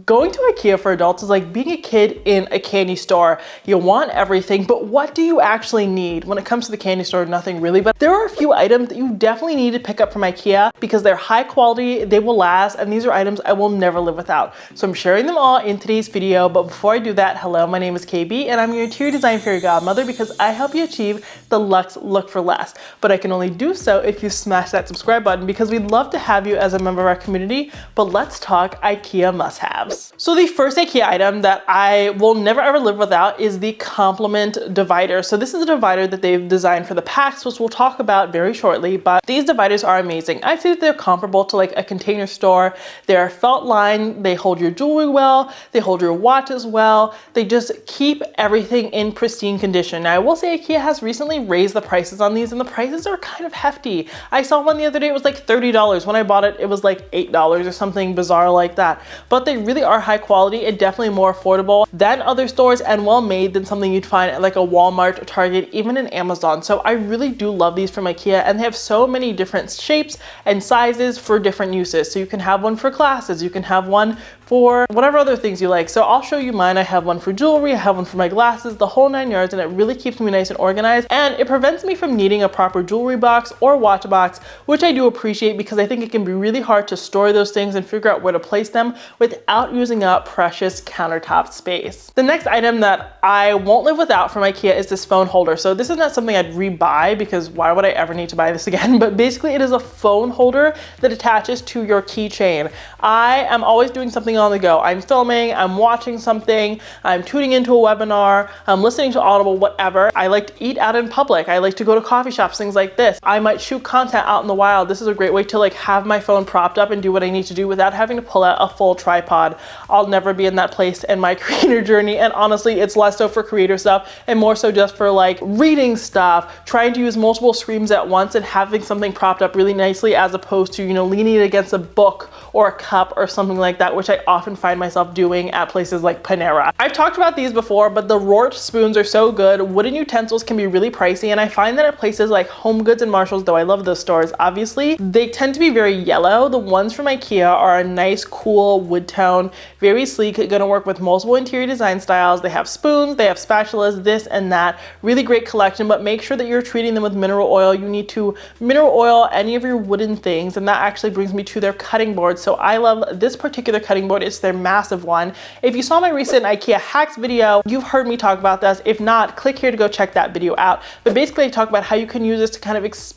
Going to Ikea for adults is like being a kid in a candy store. You want everything, but what do you actually need? When it comes to the candy store, nothing really, but there are a few items that you definitely need to pick up from Ikea because they're high quality, they will last, and these are items I will never live without. So I'm sharing them all in today's video, but before I do that, hello, my name is KB and I'm your interior design fairy godmother because I help you achieve the luxe look for less. But I can only do so if you smash that subscribe button because we'd love to have you as a member of our community, but let's talk Ikea must-haves. So the first Ikea item that I will never ever live without is the complement divider. So this is a divider that they've designed for the packs, which we'll talk about very shortly, but these dividers are amazing. I'd say that they're comparable to like a Container Store. They're felt line, they hold your jewelry well, they hold your watches well, they just keep everything in pristine condition. Now I will say Ikea has recently raised the prices on these and the prices are kind of hefty. I saw one the other day, it was like $30. When I bought it, it was like $8 or something bizarre like that. But they really are high quality and definitely more affordable than other stores and well made than something you'd find at like a Walmart, Target, even in Amazon. So I really do love these from Ikea and they have so many different shapes and sizes for different uses. So you can have one for glasses, you can have one for whatever other things you like. So I'll show you mine. I have one for jewelry, I have one for my glasses, the whole 9 yards, and it really keeps me nice and organized. And it prevents me from needing a proper jewelry box or watch box, which I do appreciate because I think it can be really hard to store those things and figure out where to place them without using up precious countertop space. The next item that I won't live without from Ikea is this phone holder. So this is not something I'd rebuy because why would I ever need to buy this again? But basically it is a phone holder that attaches to your keychain. I am always doing something on the go. I'm filming, I'm watching something, I'm tuning into a webinar, I'm listening to Audible, whatever. I like to eat out in public. I like to go to coffee shops, things like this. I might shoot content out in the wild. This is a great way to like have my phone propped up and do what I need to do without having to pull out a full tripod. I'll never be in that place in my creator journey, and honestly it's less so for creator stuff and more so just for like reading stuff, trying to use multiple screens at once and having something propped up really nicely as opposed to, you know, leaning it against a book or a cup or something like that, which I often find myself doing at places like Panera. I've talked about these before, but the Rort spoons are so good. Wooden utensils can be really pricey, and I find that at places like Home Goods and Marshalls, though I love those stores, obviously, they tend to be very yellow. The ones from Ikea are a nice, cool wood tone, very sleek, gonna work with multiple interior design styles. They have spoons, they have spatulas, this and that. Really great collection, but make sure that you're treating them with mineral oil. You need to mineral oil any of your wooden things, and that actually brings me to their cutting board. So I love this particular cutting board. It's their massive one. If you saw my recent Ikea hacks video, you've heard me talk about this. If not, click here to go check that video out. But basically I talk about how you can use this to kind of extend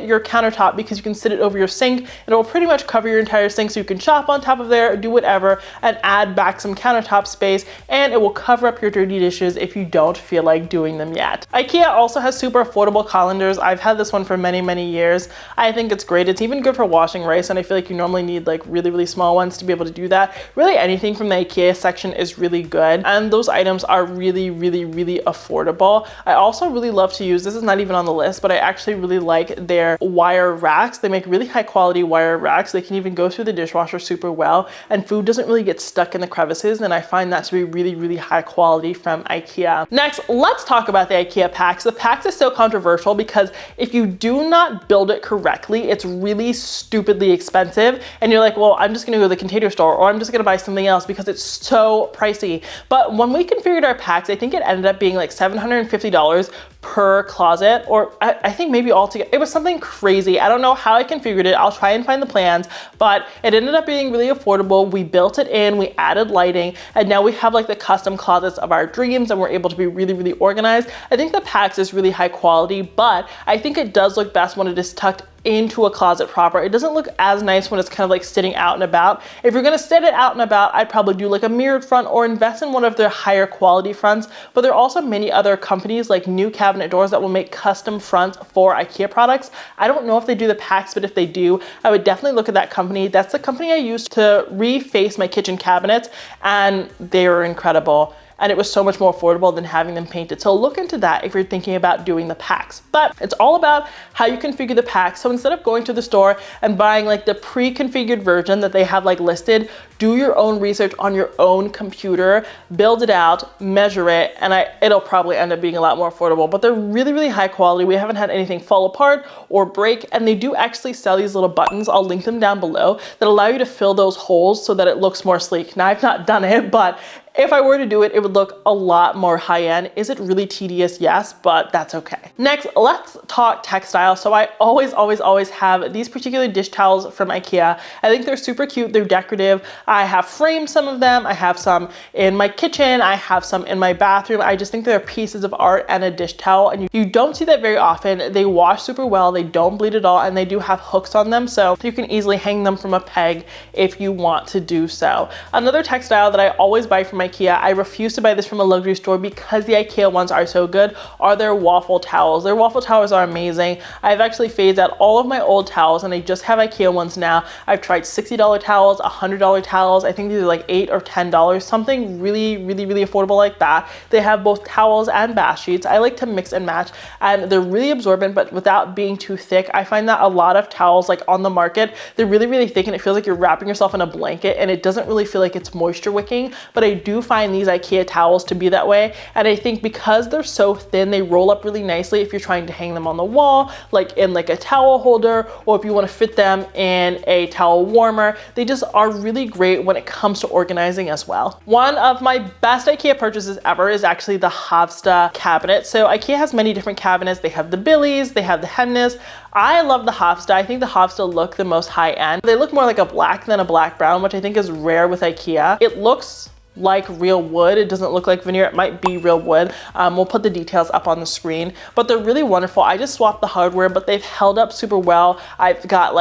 your countertop because you can sit it over your sink and it will pretty much cover your entire sink, so you can chop on top of there, do whatever, and add back some countertop space, and it will cover up your dirty dishes if you don't feel like doing them yet. Ikea also has super affordable colanders. I've had this one for many years. I think it's great. It's even good for washing rice, and I feel like you normally need like really small ones to be able to do that. Really anything from the Ikea section is really good, and those items are really affordable. I also really love to use, this is not even on the list, but I actually really like their wire racks. They make really high quality wire racks. They can even go through the dishwasher super well, and food doesn't really get stuck in the crevices, and I find that to be really high quality from Ikea. Next, let's talk about the Ikea packs. The packs is so controversial because if you do not build it correctly, it's really stupidly expensive, and you're like, well, I'm just gonna go to the Container Store or I'm just gonna buy something else because it's so pricey. But when we configured our packs, I think it ended up being like $750 per closet, or I think maybe altogether. It was something crazy. I don't know how I configured it. I'll try and find the plans, but it ended up being really affordable. We built it in, we added lighting, and now we have like the custom closets of our dreams, and we're able to be really organized. I think the packs is really high quality, but I think it does look best when it is tucked into a closet proper. It doesn't look as nice when it's kind of like sitting out and about. If you're gonna sit it out and about, I'd probably do like a mirrored front or invest in one of their higher quality fronts. But there are also many other companies like New Cabinet Doors that will make custom fronts for Ikea products. I don't know if they do the packs, but if they do, I would definitely look at that company. That's the company I used to reface my kitchen cabinets, and they are incredible. and it was so much more affordable than having them painted. So look into that if you're thinking about doing the packs. But it's all about how you configure the packs. So instead of going to the store and buying like the pre-configured version that they have like listed, do your own research on your own computer, build it out, measure it, and it'll probably end up being a lot more affordable. But they're really, really high quality. We haven't had anything fall apart or break, and they do actually sell these little buttons. I'll link them down below that allow you to fill those holes so that it looks more sleek. Now, I've not done it, but if I were to do it, it would look a lot more high-end. Is it really tedious? Yes, but that's okay. Next, let's talk textile. So I always have these particular dish towels from Ikea. I think they're super cute. They're decorative. I have framed some of them. I have some in my kitchen. I have some in my bathroom. I just think they're pieces of art and a dish towel, and you don't see that very often. They wash super well. They don't bleed at all, and they do have hooks on them, so you can easily hang them from a peg if you want to do so. Another textile that I always buy from Ikea, I refuse to buy this from a luxury store because the Ikea ones are so good, are their waffle towels. Their waffle towels are amazing. I've actually phased out all of my old towels and I just have Ikea ones now. I've tried $60 towels, $100 towels. I think these are like $8 or $10, something really affordable like that. They have both towels and bath sheets. I like to mix and match, and they're really absorbent, but without being too thick. I find that a lot of towels like on the market, they're really thick and it feels like you're wrapping yourself in a blanket, and it doesn't really feel like it's moisture wicking, but I do find these Ikea towels to be that way. And I think because they're so thin, they roll up really nicely if you're trying to hang them on the wall, like in like a towel holder, or if you want to fit them in a towel warmer. They just are really great when it comes to organizing as well. One of my best Ikea purchases ever is actually the Fixa cabinet. So Ikea has many different cabinets. They have the Billies, they have the Hemnes. I love the Fixa. I think the Fixa look the most high end. They look more like a black than a black brown, which I think is rare with Ikea. It looks like real wood. It doesn't look like veneer. It might be real wood. We'll put the details up on the screen, but they're really wonderful. I just swapped the hardware, but they've held up super well. I've got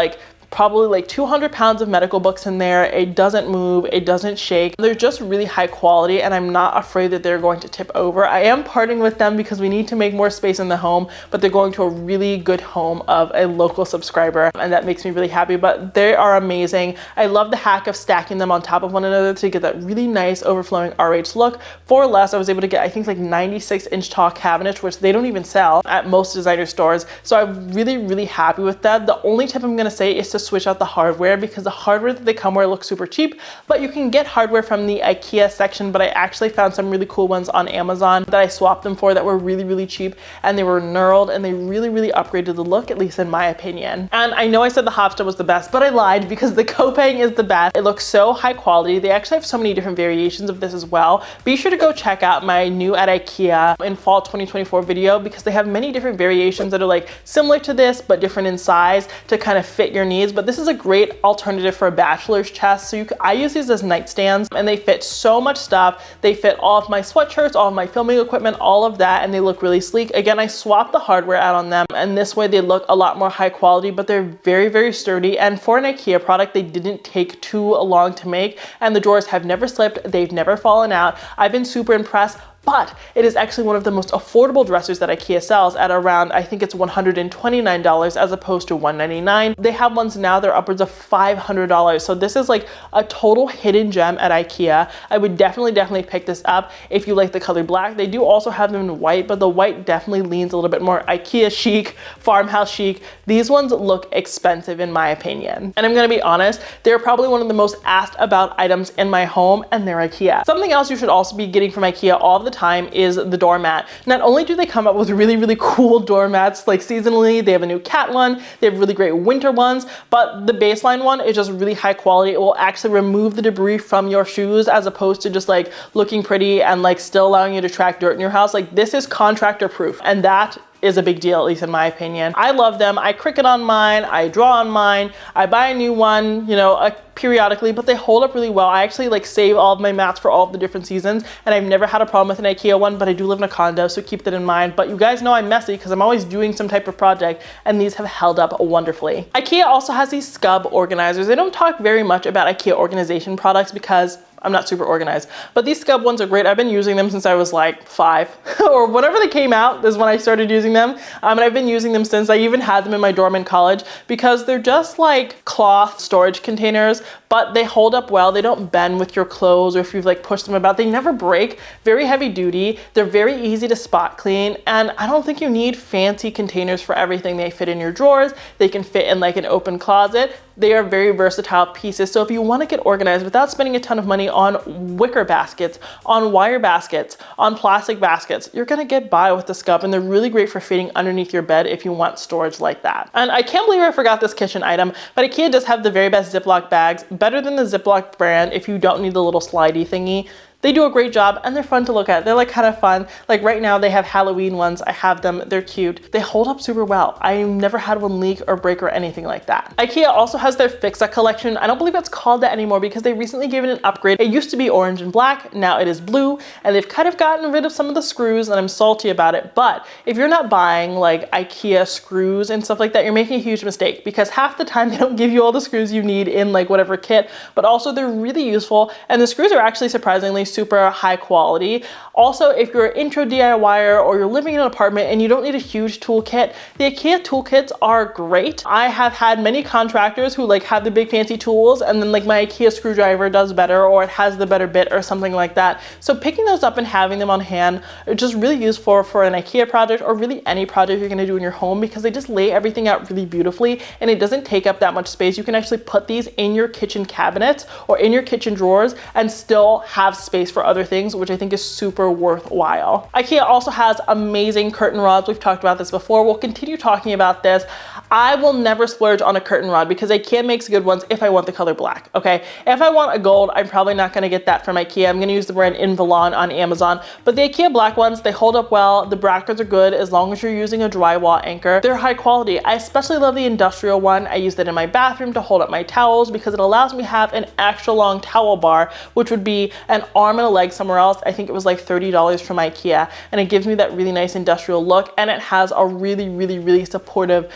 probably like 200 pounds of medical books in there. It doesn't move, it doesn't shake. They're just really high quality, and I'm not afraid that they're going to tip over. I am parting with them because we need to make more space in the home, but they're going to a really good home of a local subscriber, and that makes me really happy. But they are amazing. I love the hack of stacking them on top of one another to get that really nice overflowing RH look. For less, I was able to get, I think, like 96-inch tall cabinets, which they don't even sell at most designer stores. So I'm really happy with that. The only tip I'm gonna say is to switch out the hardware, because the hardware that they come with looks super cheap, but you can get hardware from the Ikea section. But I actually found some really cool ones on Amazon that I swapped them for that were really cheap, and they were knurled, and they really upgraded the look, at least in my opinion. And I know I said the Fixa was the best, but I lied, because the Kopang is the best. It looks so high quality. They actually have so many different variations of this as well. Be sure to go check out my new at Ikea in fall 2024 video, because they have many different variations that are like similar to this but different in size to kind of fit your needs. But this is a great alternative for a bachelor's chest. So I use these as nightstands, and they fit so much stuff. They fit all of my sweatshirts, all of my filming equipment, all of that, and they look really sleek. Again, I swapped the hardware out on them, and this way they look a lot more high quality, but they're very sturdy. And for an Ikea product, they didn't take too long to make, and the drawers have never slipped. They've never fallen out. I've been super impressed. But it is actually one of the most affordable dressers that Ikea sells at around, I think it's $129 as opposed to $199. They have ones now, they're upwards of $500. So this is like a total hidden gem at Ikea. I would definitely pick this up if you like the color black. They do also have them in white, but the white definitely leans a little bit more Ikea chic, farmhouse chic. These ones look expensive in my opinion. And I'm gonna be honest, they're probably one of the most asked about items in my home, and they're Ikea. Something else you should also be getting from Ikea all the time is the doormat. Not only do they come up with really cool doormats, like seasonally, they have a new cat one, they have really great winter ones, but the baseline one is just really high quality. It will actually remove the debris from your shoes, as opposed to just like looking pretty and like still allowing you to track dirt in your house. Like, this is contractor proof, and that is a big deal, at least in my opinion. I love them. I Cricut on mine, I draw on mine, I buy a new one, you know, periodically, but they hold up really well. I actually like save all of my mats for all of the different seasons, and I've never had a problem with an Ikea one, but I do live in a condo, so keep that in mind. But you guys know I'm messy because I'm always doing some type of project, and these have held up wonderfully. Ikea also has these Cub organizers. They don't talk very much about Ikea organization products because I'm not super organized, but these Cub ones are great. I've been using them since I was like 5 or whenever they came out is when I started using them. And I've been using them since. I even had them in my dorm in college because they're just like cloth storage containers, but they hold up well. They don't bend with your clothes or if you've like pushed them about. They never break. Very heavy duty. They're very easy to spot clean. And I don't think you need fancy containers for everything. They fit in your drawers. They can fit in like an open closet. they are very versatile pieces. So if you want to get organized without spending a ton of money on wicker baskets, on wire baskets, on plastic baskets, you're gonna get by with the Cub, and they're really great for fitting underneath your bed if you want storage like that. And I can't believe I forgot this kitchen item, but Ikea does have the very best Ziploc bags, better than the Ziploc brand if you don't need the little slidey thingy. They do a great job and they're fun to look at. They're like kind of fun. Like right now they have Halloween ones. I have them, they're cute. They hold up super well. I never had one leak or break or anything like that. Ikea also has their Fixa collection. I don't believe it's called that anymore because they recently gave it an upgrade. It used to be orange and black, now it is blue, and they've kind of gotten rid of some of the screws and I'm salty about it. But if you're not buying like Ikea screws and stuff like that, you're making a huge mistake because half the time they don't give you all the screws you need in like whatever kit, but also they're really useful and the screws are actually surprisingly super high quality. Also, if you're an intro DIYer or you're living in an apartment and you don't need a huge toolkit, the Ikea toolkits are great. I have had many contractors who like have the big fancy tools and then like my Ikea screwdriver does better or it has the better bit or something like that. So picking those up and having them on hand are just really useful for an Ikea project or really any project you're gonna do in your home because they just lay everything out really beautifully and it doesn't take up that much space. You can actually put these in your kitchen cabinets or in your kitchen drawers and still have space for other things, which I think is super worthwhile. Ikea also has amazing curtain rods. We've talked about this before. We'll continue talking about this. I will never splurge on a curtain rod because Ikea makes good ones if I want the color black, okay? If I want a gold, I'm probably not gonna get that from Ikea. I'm gonna use the brand Invalon on Amazon, but the Ikea black ones, they hold up well. The brackets are good as long as you're using a drywall anchor. They're high quality. I especially love the industrial one. I use that in my bathroom to hold up my towels because it allows me to have an extra long towel bar, which would be an arm and a leg somewhere else. I think it was like $30 from Ikea, and it gives me that really nice industrial look, and it has a really supportive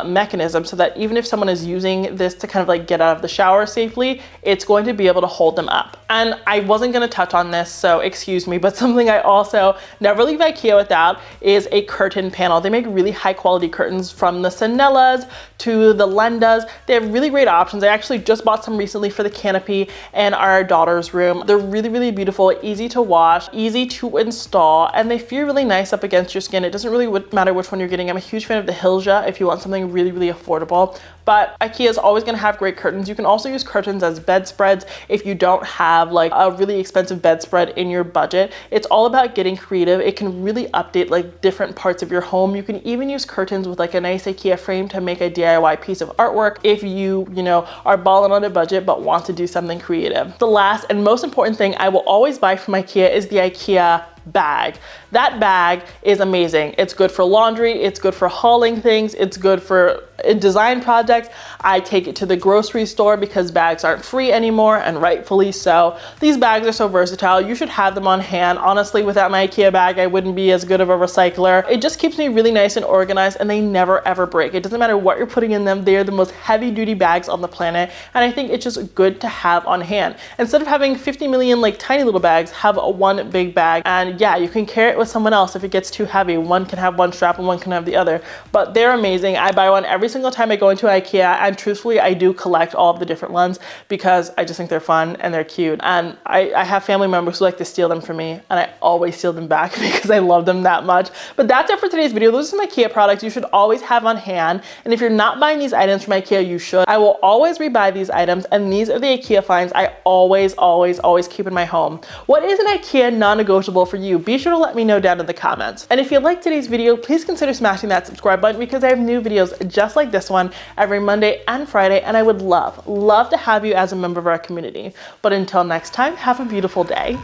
mechanism so that even if someone is using this to kind of like get out of the shower safely, it's going to be able to hold them up. And I wasn't going to touch on this, so excuse me, but something I also never leave Ikea without is a curtain panel. They make really high quality curtains from the Sanellas to the Lendas. They have really great options. I actually just bought some recently for the canopy and our daughter's room. They're really beautiful, easy to wash, easy to install, and they feel really nice up against your skin. It doesn't really matter which one you're getting. I'm a huge fan of the Hilja if you want something really affordable, but Ikea is always going to have great curtains. You can also use curtains as bedspreads if you don't have like a really expensive bedspread in your budget. It's all about getting creative. It can really update like different parts of your home. You can even use curtains with like a nice Ikea frame to make a DIY piece of artwork if you know, are balling on a budget but want to do something creative. The last and most important thing I will always buy from Ikea is the Ikea bag. That bag is amazing. It's good for laundry, it's good for hauling things, it's good for design projects. I take it to the grocery store because bags aren't free anymore, and rightfully so. These bags are so versatile. You should have them on hand. Honestly, without my Ikea bag, I wouldn't be as good of a recycler. It just keeps me really nice and organized, and they never ever break. It doesn't matter what you're putting in them. They're the most heavy duty bags on the planet, and I think it's just good to have on hand. Instead of having 50 million like tiny little bags, have one big bag, and yeah, you can carry it with someone else if it gets too heavy. One can have one strap and one can have the other, but they're amazing. I buy one every single time I go into Ikea, and truthfully I do collect all of the different ones because I just think they're fun and they're cute, and I have family members who like to steal them from me, and I always steal them back because I love them that much. But that's it for today's video. Those are some Ikea products you should always have on hand, and if you're not buying these items from Ikea, you should. I will always rebuy these items, and these are the Ikea finds I always keep in my home. What is an Ikea non-negotiable for you? Be sure to let me know down in the comments. And if you liked today's video, please consider smashing that subscribe button because I have new videos just like this one every Monday and Friday, and I would love to have you as a member of our community. But until next time, have a beautiful day.